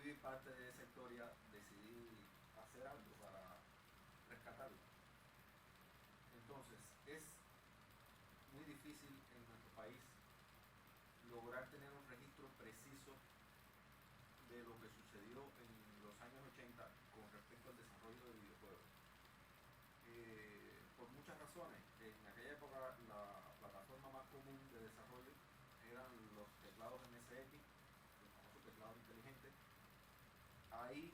viví parte de esa historia, decidí hacer algo para rescatarlo. Entonces, es muy difícil en nuestro país lograr tener un registro preciso de lo que sucedió en los años 80 con respecto al desarrollo de videojuegos. Por muchas razones, en aquella época la plataforma más común de desarrollo eran los teclados MSX, los famosos teclados inteligentes. Ahí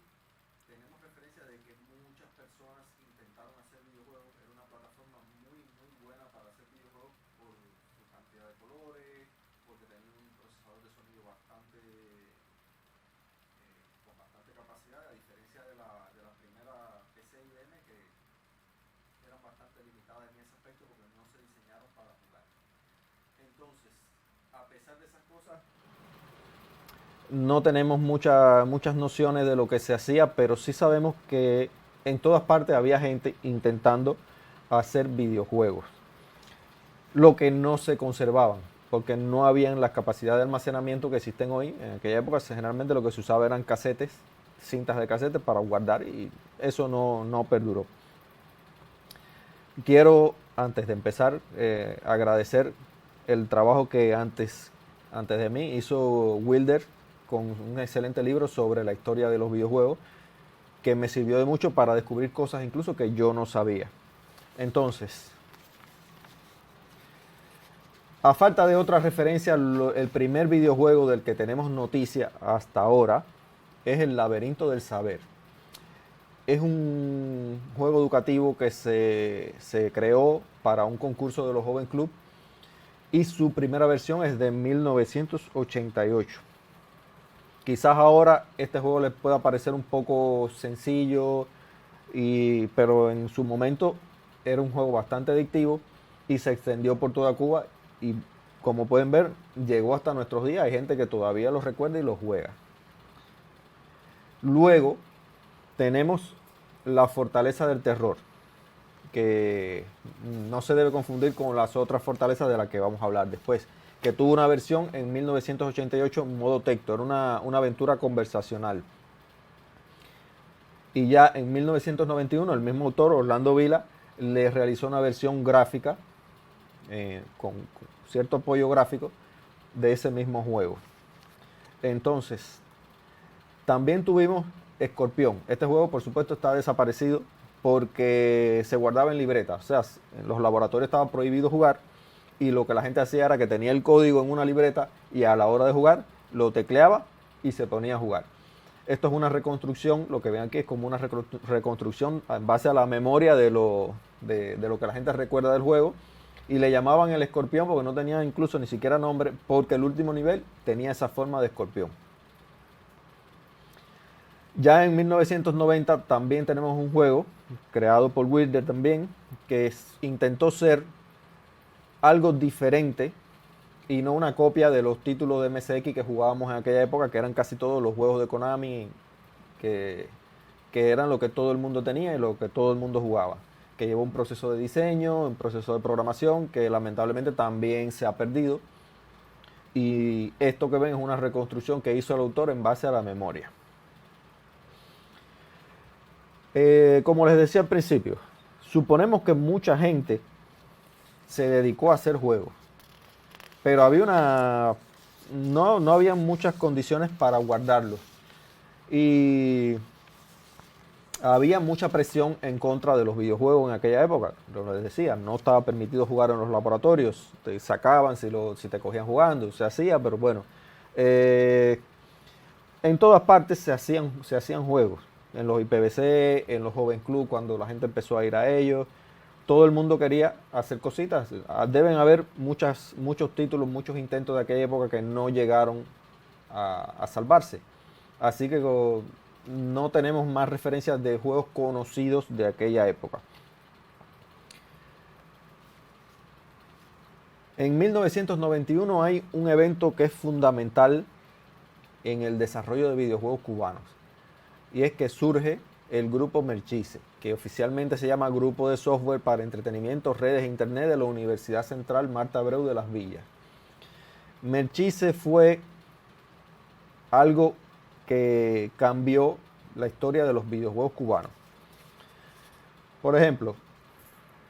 tenemos referencia de que muchas personas intentaron hacer videojuegos. Era una plataforma muy buena para hacer videojuegos por su cantidad de colores, porque tenía un procesador de sonido con bastante capacidad, a diferencia de la primera PC IBM, que eran bastante limitadas en ese aspecto porque no se diseñaron para jugar. Entonces, a pesar de esas cosas, no tenemos muchas nociones de lo que se hacía, pero sí sabemos que en todas partes había gente intentando hacer videojuegos. Lo que no se conservaban, porque no habían las capacidades de almacenamiento que existen hoy. En aquella época generalmente lo que se usaba eran casetes, cintas de casetes para guardar, y eso no perduró. Quiero, antes de empezar, agradecer el trabajo que antes de mí hizo Wilder con un excelente libro sobre la historia de los videojuegos, que me sirvió de mucho para descubrir cosas incluso que yo no sabía. Entonces, a falta de otra referencia, el primer videojuego del que tenemos noticia hasta ahora es El Laberinto del Saber. Es un juego educativo que se creó para un concurso de los Joven Club, y su primera versión es de 1988. Quizás ahora este juego les pueda parecer un poco sencillo, pero en su momento era un juego bastante adictivo y se extendió por toda Cuba, y como pueden ver llegó hasta nuestros días. Hay gente que todavía lo recuerda y lo juega. Luego tenemos La Fortaleza del Terror, que no se debe confundir con las otras fortalezas de las que vamos a hablar después, que tuvo una versión en 1988 en modo texto. Era una aventura conversacional. Y ya en 1991 el mismo autor, Orlando Vila, le realizó una versión gráfica, con cierto apoyo gráfico, de ese mismo juego. Entonces, también tuvimos Escorpión. Este juego, por supuesto, está desaparecido porque se guardaba en libreta. O sea, en los laboratorios estaba prohibido jugar, y lo que la gente hacía era que tenía el código en una libreta y a la hora de jugar lo tecleaba y se ponía a jugar. Esto es una reconstrucción, lo que ven aquí es como una reconstrucción en base a la memoria de lo que la gente recuerda del juego, y le llamaban el escorpión porque no tenía incluso ni siquiera nombre, porque el último nivel tenía esa forma de escorpión. Ya en 1990 también tenemos un juego creado por Wilder también, que intentó ser algo diferente y no una copia de los títulos de MSX que jugábamos en aquella época, que eran casi todos los juegos de Konami, que eran lo que todo el mundo tenía y lo que todo el mundo jugaba, que llevó un proceso de diseño, un proceso de programación que lamentablemente también se ha perdido, y esto que ven es una reconstrucción que hizo el autor en base a la memoria. Como les decía al principio, suponemos que mucha gente se dedicó a hacer juegos, pero no había muchas condiciones para guardarlos, y había mucha presión en contra de los videojuegos en aquella época. Como les decía, no estaba permitido jugar en los laboratorios, te sacaban si te cogían jugando, se hacía, pero bueno, en todas partes se hacían juegos, en los IPVC, en los Joven Club, cuando la gente empezó a ir a ellos. Todo el mundo quería hacer cositas. Deben haber muchos títulos, muchos intentos de aquella época que no llegaron a salvarse. Así que no tenemos más referencias de juegos conocidos de aquella época. En 1991 hay un evento que es fundamental en el desarrollo de videojuegos cubanos, y es que surge el grupo Merchise, que oficialmente se llama Grupo de Software para Entretenimiento, Redes e Internet de la Universidad Central Marta Abreu de Las Villas. Merchise fue algo que cambió la historia de los videojuegos cubanos. Por ejemplo,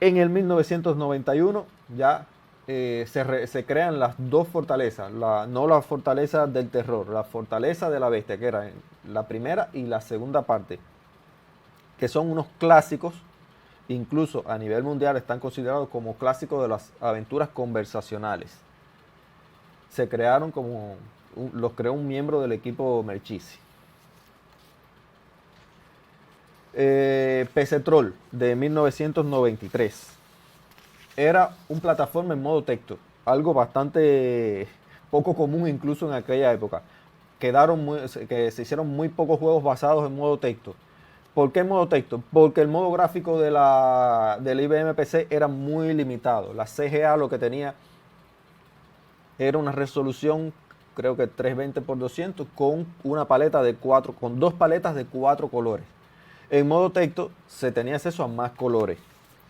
en el 1991 ya se crean las dos fortalezas, no la fortaleza del terror, la fortaleza de la bestia, que era la primera y la segunda parte, que son unos clásicos, incluso a nivel mundial están considerados como clásicos de las aventuras conversacionales. Se crearon los creó un miembro del equipo Merchisi. PC Troll de 1993. Era un plataforma en modo texto, algo bastante poco común incluso en aquella época. Que se hicieron muy pocos juegos basados en modo texto. ¿Por qué en modo texto? Porque el modo gráfico del IBM PC era muy limitado. La CGA lo que tenía era una resolución, creo que 320x200 con con dos paletas de 4 colores. En modo texto se tenía acceso a más colores.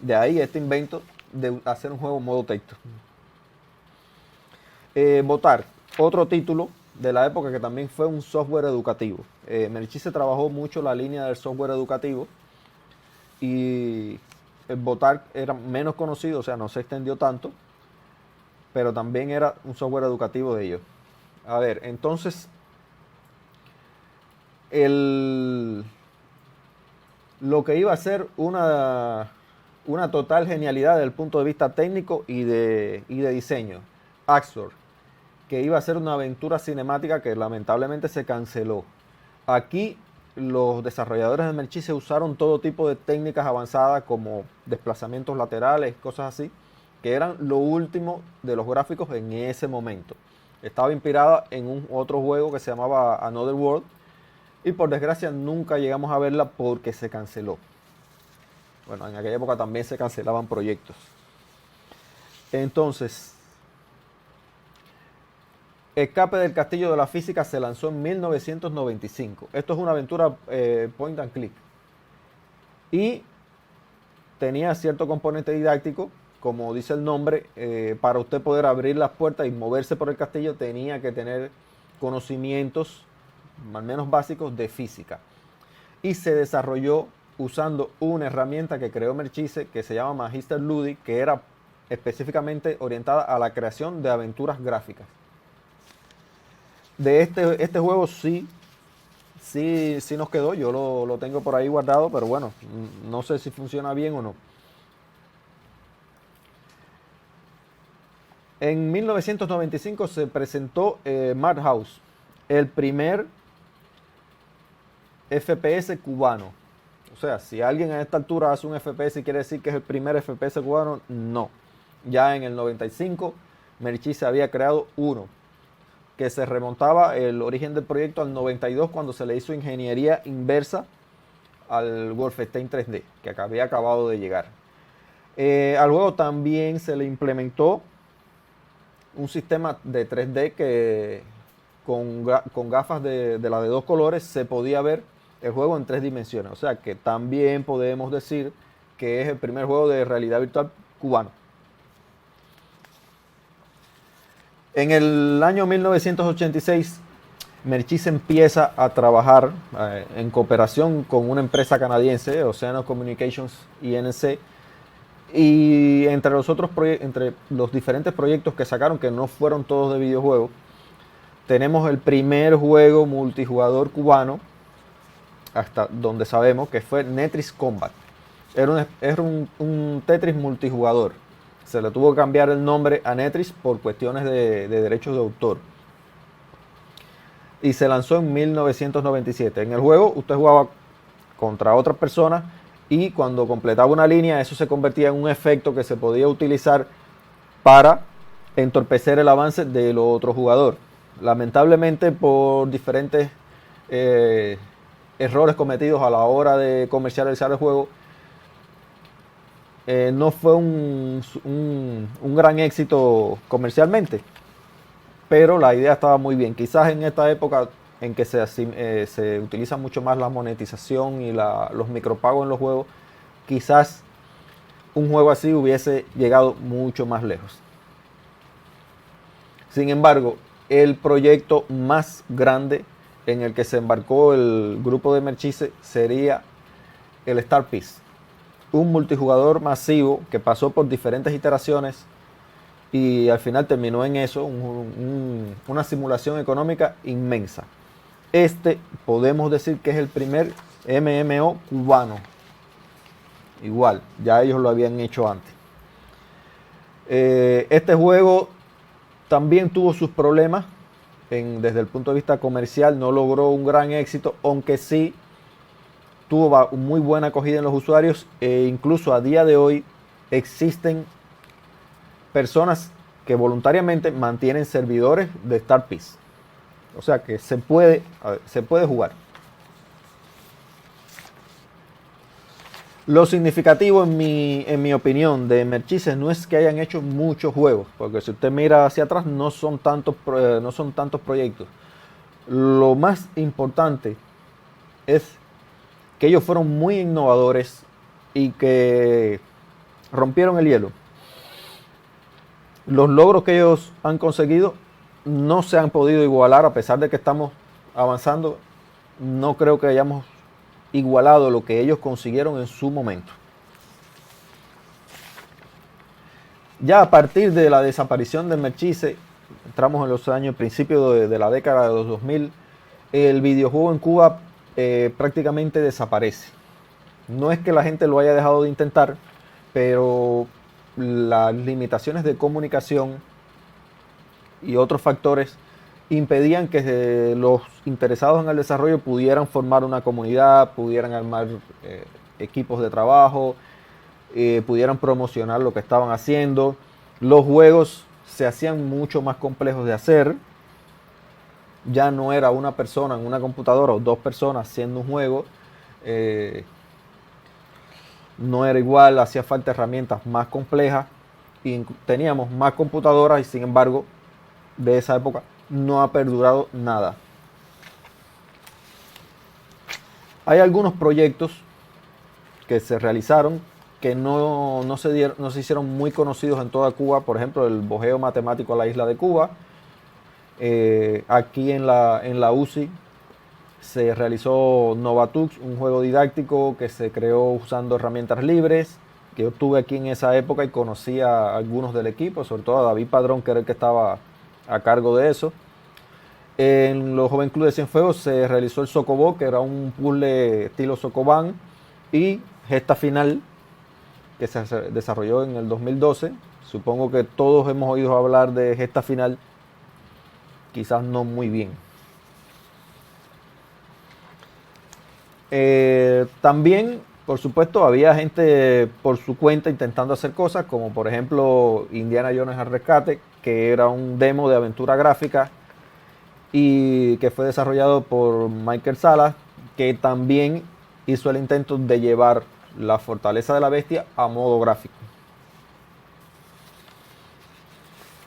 De ahí este invento de hacer un juego en modo texto. Votar, otro título de la época que también fue un software educativo. Merchisi trabajó mucho la línea del software educativo y el Votar era menos conocido, o sea, no se extendió tanto, pero también era un software educativo de ellos. A ver, entonces, lo que iba a ser una total genialidad desde el punto de vista técnico y de diseño. Axor, que iba a ser una aventura cinemática que lamentablemente se canceló. Aquí los desarrolladores de Merchisi usaron todo tipo de técnicas avanzadas como desplazamientos laterales, cosas así, que eran lo último de los gráficos en ese momento. Estaba inspirada en un otro juego que se llamaba Another World y por desgracia nunca llegamos a verla porque se canceló. Bueno, en aquella época también se cancelaban proyectos. Entonces, Escape del Castillo de la Física se lanzó en 1995. Esto es una aventura point and click. Y tenía cierto componente didáctico, como dice el nombre, para usted poder abrir las puertas y moverse por el castillo tenía que tener conocimientos, al menos básicos, de física. Y se desarrolló usando una herramienta que creó Merchisi que se llama Magister Ludi, que era específicamente orientada a la creación de aventuras gráficas. De este juego sí nos quedó, yo lo tengo por ahí guardado, pero bueno, no sé si funciona bien o no. En 1995 se presentó Madhouse, el primer FPS cubano. O sea, si alguien a esta altura hace un FPS y quiere decir que es el primer FPS cubano, no. Ya en el 95 Merchisi había creado uno, que se remontaba el origen del proyecto al 92 cuando se le hizo ingeniería inversa al Wolfenstein 3D, que había acabado de llegar. Al juego también se le implementó un sistema de 3D que con gafas de la de dos colores se podía ver el juego en 3 dimensiones. O sea que también podemos decir que es el primer juego de realidad virtual cubano. En el año 1986, Merchisi empieza a trabajar en cooperación con una empresa canadiense, Oceano Communications Inc. Y entre los diferentes proyectos que sacaron, que no fueron todos de videojuegos, tenemos el primer juego multijugador cubano, hasta donde sabemos, que fue Netris Combat. Era un Tetris multijugador. Se le tuvo que cambiar el nombre a Netris por cuestiones de derechos de autor. Y se lanzó en 1997. En el juego usted jugaba contra otras personas y cuando completaba una línea eso se convertía en un efecto que se podía utilizar para entorpecer el avance del otro jugador. Lamentablemente por diferentes errores cometidos a la hora de comercializar el juego, no fue un gran éxito comercialmente, pero la idea estaba muy bien. Quizás en esta época en que se utiliza mucho más la monetización y los micropagos en los juegos, quizás un juego así hubiese llegado mucho más lejos. Sin embargo, el proyecto más grande en el que se embarcó el grupo de Merchise sería el Star Peace, un multijugador masivo que pasó por diferentes iteraciones y al final terminó en eso, una simulación económica inmensa. Este podemos decir que es el primer MMO cubano. Igual, ya ellos lo habían hecho antes. Este juego también tuvo sus problemas desde el punto de vista comercial, no logró un gran éxito, aunque sí tuvo muy buena acogida en los usuarios e incluso a día de hoy existen personas que voluntariamente mantienen servidores de Star Peace. O sea que se puede jugar. Lo significativo en mi opinión de Merchise no es que hayan hecho muchos juegos, porque si usted mira hacia atrás no son tantos proyectos. Lo más importante es que ellos fueron muy innovadores y que rompieron el hielo. Los logros que ellos han conseguido no se han podido igualar, a pesar de que estamos avanzando. No creo que hayamos igualado lo que ellos consiguieron en su momento. Ya a partir de la desaparición de Merchise, entramos en los años, principios de la década de los 2000, el videojuego en Cuba prácticamente desaparece. No es que la gente lo haya dejado de intentar, pero las limitaciones de comunicación y otros factores impedían que los interesados en el desarrollo pudieran formar una comunidad, pudieran armar equipos de trabajo, pudieran promocionar lo que estaban haciendo. Los juegos se hacían mucho más complejos de hacer. Ya no era una persona en una computadora o dos personas haciendo un juego. No era igual, hacía falta herramientas más complejas y teníamos más computadoras y sin embargo de esa época no ha perdurado nada. Hay algunos proyectos que se realizaron que no se hicieron muy conocidos en toda Cuba. Por ejemplo, el bojeo matemático a la isla de Cuba. Aquí en la UCI se realizó Novatux, un juego didáctico que se creó usando herramientas libres, que yo estuve aquí en esa época y conocí a algunos del equipo, sobre todo a David Padrón, que era el que estaba a cargo de eso. En los Joven Club de Cienfuegos se realizó el Socobó, que era un puzzle estilo Socoban, y Gesta Final, que se desarrolló en el 2012. Supongo que todos hemos oído hablar de Gesta Final, quizás no muy bien. También, por supuesto, había gente por su cuenta intentando hacer cosas, como por ejemplo Indiana Jones al Rescate, que era un demo de aventura gráfica y que fue desarrollado por Michael Salas, que también hizo el intento de llevar la Fortaleza de la Bestia a modo gráfico.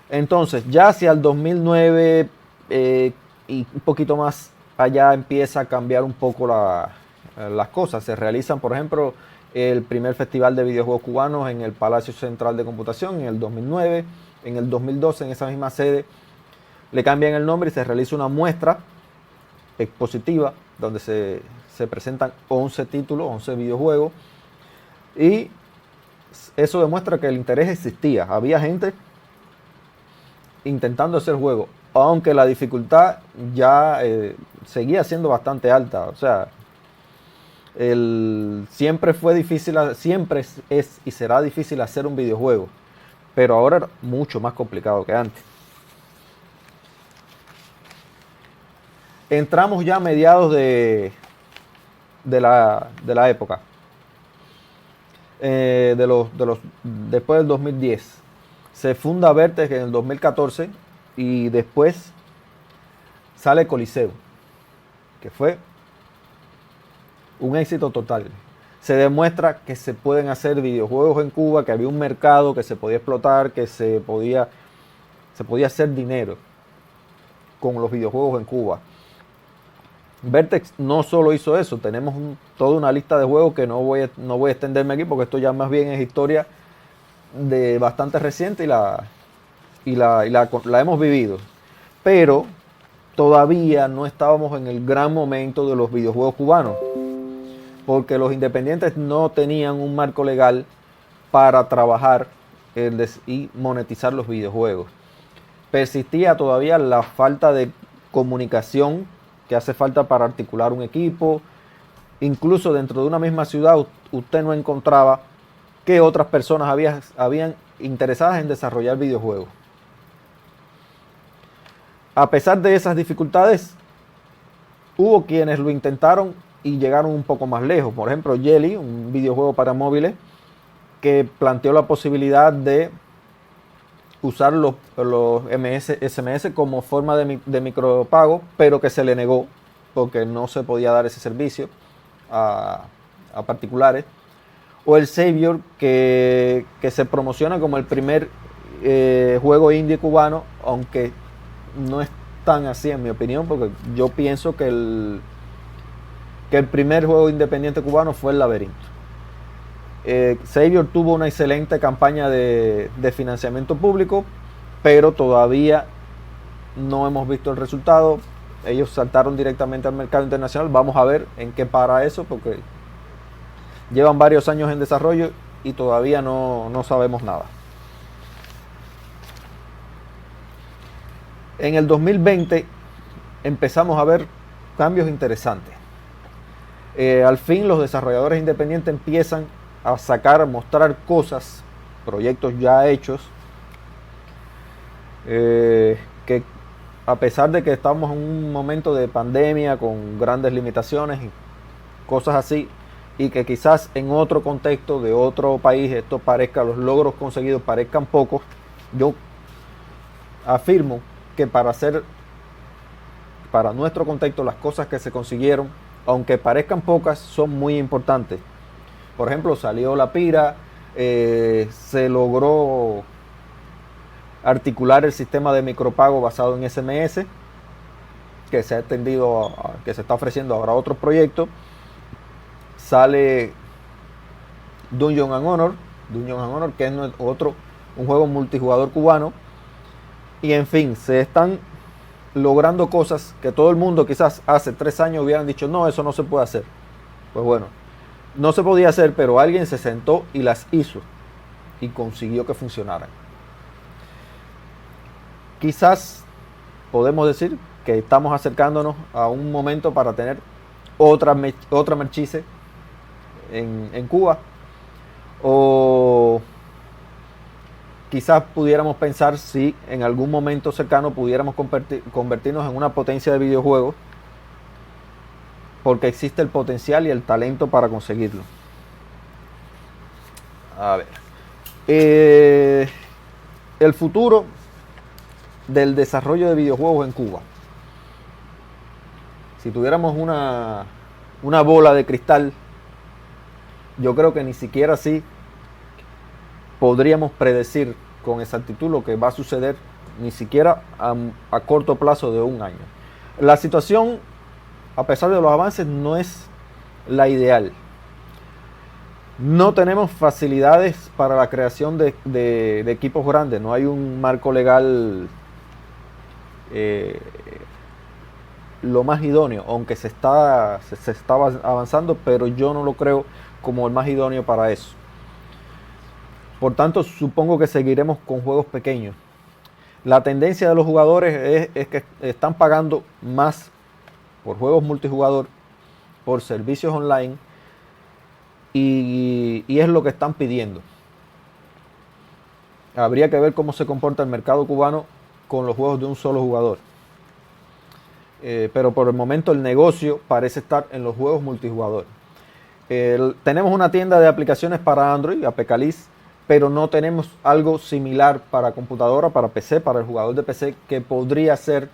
Entonces, ya hacia el 2009 y un poquito más allá empieza a cambiar un poco las cosas. Se realizan, por ejemplo, el primer festival de videojuegos cubanos en el Palacio Central de Computación en el 2009. En el 2012, en esa misma sede, le cambian el nombre y se realiza una muestra expositiva donde se presentan 11 títulos, 11 videojuegos. Y eso demuestra que el interés existía. Había gente intentando hacer juegos, aunque la dificultad ya seguía siendo bastante alta. O sea, siempre fue difícil, siempre es y será difícil hacer un videojuego, pero ahora es mucho más complicado que antes. Entramos ya a mediados de la época, después del 2010. Se funda Vertex en el 2014 y después sale Coliseo, que fue un éxito total. Se demuestra que se pueden hacer videojuegos en Cuba, que había un mercado que se podía explotar, que se podía hacer dinero con los videojuegos en Cuba. Vertex no solo hizo eso, tenemos toda una lista de juegos que no voy a extenderme aquí porque esto ya más bien es historia de bastante reciente y la hemos vivido. Pero todavía no estábamos en el gran momento de los videojuegos cubanos, porque los independientes no tenían un marco legal para trabajar y monetizar los videojuegos. Persistía todavía la falta de comunicación que hace falta para articular un equipo. Incluso dentro de una misma ciudad usted no encontraba que otras personas habían interesadas en desarrollar videojuegos. A pesar de esas dificultades, hubo quienes lo intentaron y llegaron un poco más lejos. Por ejemplo, Jelly, un videojuego para móviles, que planteó la posibilidad de usar los SMS como forma de micropago, pero que se le negó porque no se podía dar ese servicio a particulares. O el Savior, que se promociona como el primer juego indie cubano, aunque no es tan así en mi opinión, porque yo pienso que el primer juego independiente cubano fue El Laberinto. Savior tuvo una excelente campaña de financiamiento público, pero todavía no hemos visto el resultado. Ellos saltaron directamente al mercado internacional. Vamos a ver en qué para eso, porque llevan varios años en desarrollo y todavía no sabemos nada. En el 2020 empezamos a ver cambios interesantes. Al fin los desarrolladores independientes empiezan a mostrar cosas, proyectos ya hechos, que a pesar de que estamos en un momento de pandemia con grandes limitaciones y cosas así, y que quizás en otro contexto de otro país los logros conseguidos parezcan pocos, yo afirmo que para nuestro contexto las cosas que se consiguieron, aunque parezcan pocas, son muy importantes. Por ejemplo, salió la Pira, se logró articular el sistema de micropago basado en SMS, que se ha extendido, que se está ofreciendo ahora a otros proyectos. Sale Dungeon and Honor, que es un juego multijugador cubano. Y en fin, se están logrando cosas que todo el mundo quizás hace 3 años hubieran dicho, no, eso no se puede hacer. Pues bueno, no se podía hacer, pero alguien se sentó y las hizo y consiguió que funcionaran. Quizás podemos decir que estamos acercándonos a un momento para tener otra Merchise en Cuba, o quizás pudiéramos pensar si en algún momento cercano pudiéramos convertirnos en una potencia de videojuegos, porque existe el potencial y el talento para conseguirlo. A ver, el futuro del desarrollo de videojuegos en Cuba. Si tuviéramos una bola de cristal, yo creo que ni siquiera así podríamos predecir con exactitud lo que va a suceder, ni siquiera a corto plazo de un año. La situación, a pesar de los avances, no es la ideal. No tenemos facilidades para la creación de equipos grandes, no hay un marco legal lo más idóneo, aunque se está avanzando, pero yo no lo creo como el más idóneo para eso. Por tanto, supongo que seguiremos con juegos pequeños. La tendencia de los jugadores es que están pagando más por juegos multijugador, por servicios online, y es lo que están pidiendo. Habría que ver cómo se comporta el mercado cubano con los juegos de un solo jugador. Pero por el momento el negocio parece estar en los juegos multijugador. Tenemos una tienda de aplicaciones para Android, Apecaliz, pero no tenemos algo similar para computadora, para PC, para el jugador de PC, que podría ser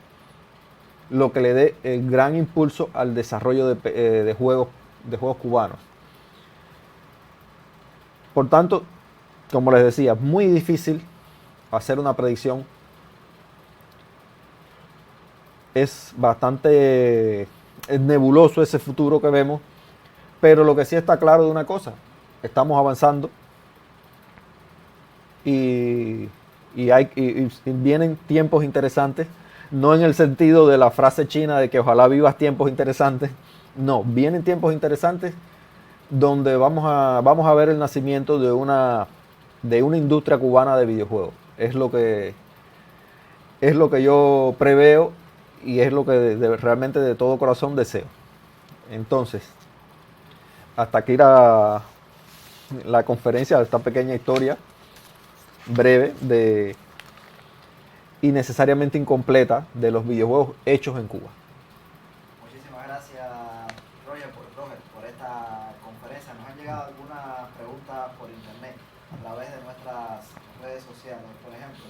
lo que le dé el gran impulso al desarrollo de juegos cubanos. Por tanto, como les decía, es muy difícil hacer una predicción. Es bastante nebuloso ese futuro que vemos, pero lo que sí está claro de una cosa: estamos avanzando y vienen tiempos interesantes. no en el sentido de la frase china de que ojalá vivas tiempos interesantes. No, vienen tiempos interesantes donde vamos a ver el nacimiento de una industria cubana de videojuegos. Es lo que yo preveo y es lo que realmente de todo corazón deseo. Entonces, hasta aquí la conferencia, esta pequeña historia breve y necesariamente incompleta de los videojuegos hechos en Cuba. Muchísimas gracias, Roger, por esta conferencia. Nos han llegado algunas preguntas por internet a través de nuestras redes sociales. Por ejemplo,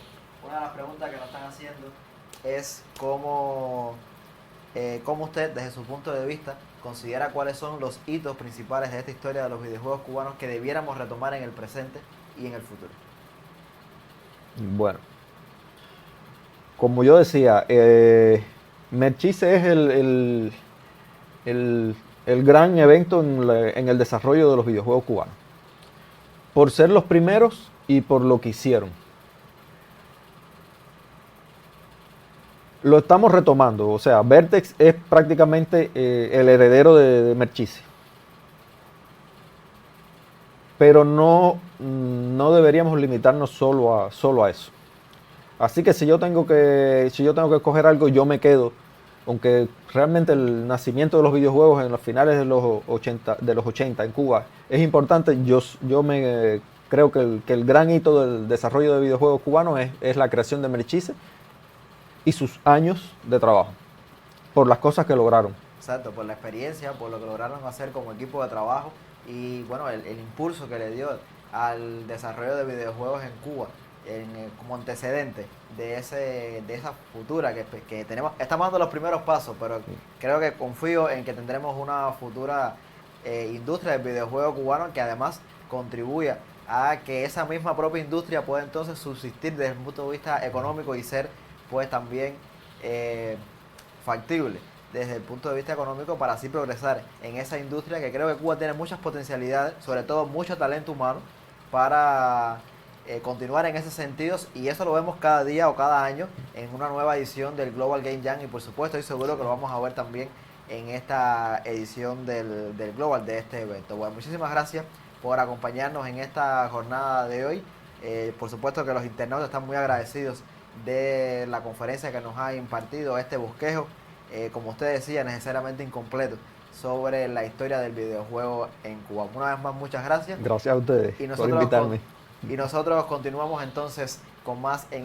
una de las preguntas que nos están haciendo es cómo usted, desde su punto de vista, considera cuáles son los hitos principales de esta historia de los videojuegos cubanos que debiéramos retomar en el presente y en el futuro. Bueno, como yo decía, Merchise es el gran evento en el desarrollo de los videojuegos cubanos. Por ser los primeros y por lo que hicieron. Lo estamos retomando, o sea, Vertex es prácticamente el heredero de Merchise. Pero no deberíamos limitarnos solo a eso. Así que si yo tengo que escoger algo, yo me quedo, aunque realmente el nacimiento de los videojuegos en los finales de los 80 en Cuba es importante, yo creo que el gran hito del desarrollo de videojuegos cubanos es la creación de Merchise y sus años de trabajo, por las cosas que lograron. Exacto, por la experiencia, por lo que lograron hacer como equipo de trabajo y bueno, el impulso que le dio al desarrollo de videojuegos en Cuba como antecedente de esa futura que tenemos. Estamos dando los primeros pasos, pero creo que confío en que tendremos una futura industria del videojuego cubano que además contribuya a que esa misma propia industria pueda entonces subsistir desde el punto de vista económico y ser pues también factible desde el punto de vista económico para así progresar en esa industria que creo que Cuba tiene muchas potencialidades, sobre todo mucho talento humano para continuar en esos sentidos, y eso lo vemos cada día o cada año en una nueva edición del Global Game Jam, y por supuesto estoy seguro que lo vamos a ver también en esta edición del Global de este evento. Bueno, muchísimas gracias por acompañarnos en esta jornada de hoy. Por supuesto que los internautas están muy agradecidos de la conferencia que nos ha impartido este bosquejo, como usted decía, necesariamente incompleto, sobre la historia del videojuego en Cuba. Una vez más, muchas gracias. Gracias a ustedes por invitarme. Y nosotros continuamos entonces con más en